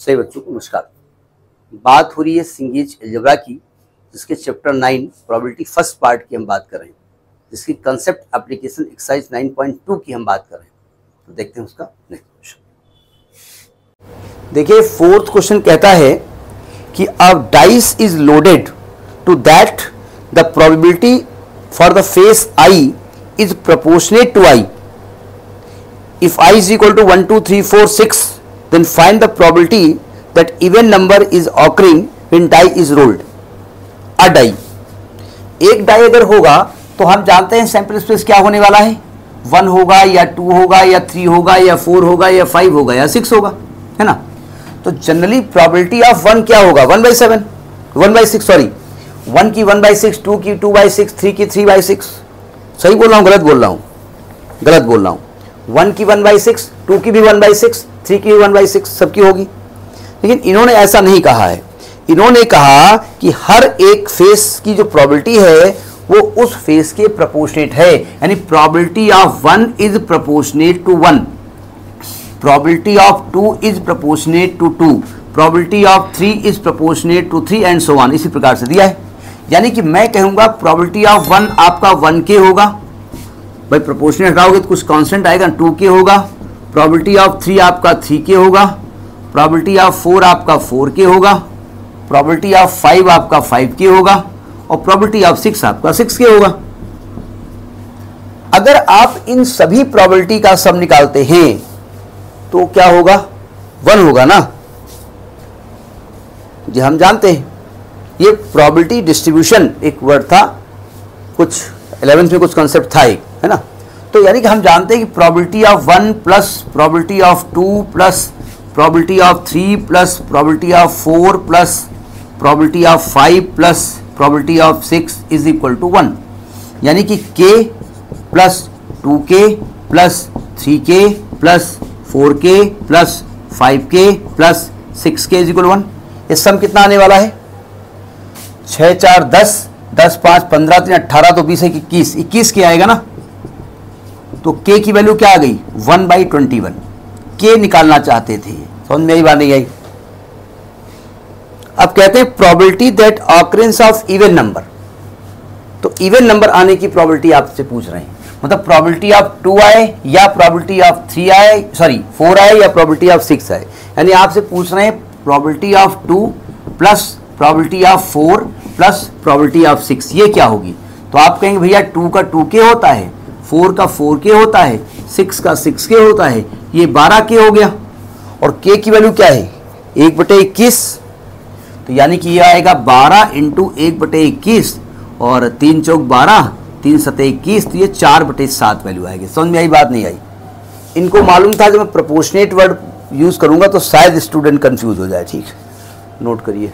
सही बच्चों को नमस्कार। बात हो रही है सिंगेज अलजेब्रा की, जिसके चैप्टर 9 प्रोबेबिलिटी फर्स्ट पार्ट की हम बात कर रहे हैं, जिसकी कंसेप्ट एप्लीकेशन एक्सरसाइज 9.2 की हम बात कर रहे हैं। तो देखते हैं उसका नेक्स्ट क्वेश्चन। देखिए फोर्थ क्वेश्चन कहता है कि a dice is loaded to that the probability for the face i is proportionate to i. If I is equal to 1, 2, 3, 4, 6, then find the probability that even number is occurring when die is rolled. A die, एक die अगर होगा तो हम जानते हैं sample space क्या होने वाला है, 1 होगा या 2 होगा या 3 होगा या 4 होगा या 5 होगा या 6 होगा, है ना। तो जनरली प्रोबेबिलिटी ऑफ 1 क्या होगा, 1/7, 1/6 सॉरी, 1 की 1/6, 2 की 2/6, 3 की 3/6। सही बोल रहा हूँ, गलत बोल रहा हूँ? गलत बोल रहा हूँ। 1 की 1/6, 2 की भी 1/6, 3 की भी 1/6 सबकी होगी। लेकिन इन्होंने ऐसा नहीं कहा है। इन्होंने कहा कि हर एक फेस की जो प्रोबेबिलिटी है वो उस फेस के प्रोपोर्शनेट है, यानी probability of 1 is proportionate to 1, probability of 2 is proportionate to 2, probability of 3 is proportionate to 3 and so on. इसी प्रकार से दिया है। यानी कि मैं कहूंगा प्रोबेबिलिटी ऑफ 1 आपका 1k होगा, भाई प्रोपोर्शनल हटाओगे तो कुछ कांस्टेंट आएगा, 2k होगा। प्रोबेबिलिटी ऑफ 3 आपका 3k होगा, प्रोबेबिलिटी ऑफ 4 आपका 4k होगा, प्रोबेबिलिटी ऑफ 5 आपका 5k होगा और प्रोबेबिलिटी ऑफ 6 आपका 6k होगा। अगर आप इन सभी प्रोबेबिलिटी का सम निकालते हैं तो क्या होगा, 1 होगा ना जी। हम जानते हैं ये प्रोबेबिलिटी डिस्ट्रीब्यूशन एक वर्ड था, कुछ 11th में कुछ कंसेप्ट था एक, है ना। तो यानी कि हम जानते हैं कि probability of 1 plus probability of 2 plus probability of 3 plus probability of 4 plus probability of 5 plus probability of 6 is equal to 1। यानी कि k plus 2k plus 3k plus 4k plus 5k plus 6k is equal 1। ये सम कितना आने वाला है, 6 4 10, 10 5 15 3 18 तो 20 21, 21 के आएगा ना। तो k की वैल्यू क्या आ गई, 1/21। k निकालना चाहते थे, समझ में आई बात नहीं आई। अब कहते हैं probability that occurrence of even number. तो इवन नंबर आने की प्रोबेबिलिटी आपसे पूछ रहे हैं, मतलब प्रोबेबिलिटी ऑफ 2 आए या प्रोबेबिलिटी ऑफ 3 आए, सॉरी 4 आए या प्रोबेबिलिटी ऑफ 6 आए। यानी आपसे पूछ रहे हैं probability of 2 plus probability of 4 plus probability of 6, ये क्या होगी। तो आप कहेंगे भैया 2 का 2k होता है, 4 का 4k होता है, 6 का 6k होता है, ये 12k हो गया। और k की वैल्यू क्या है, 1/21। तो यानी कि ये आएगा 12 इंटू 1/21 और 3 चौक 12, 3 सते 21, तो ये 4/7 वैल्यू आएगी। समझ में आई बात नहीं आई। इनको मालूम था जब मैं प्रोपोर्शनेट वर्ड यूज करूंगा तो शायद स्टूडेंट कंफ्यूज हो जाए, ठीक, नोट करिए।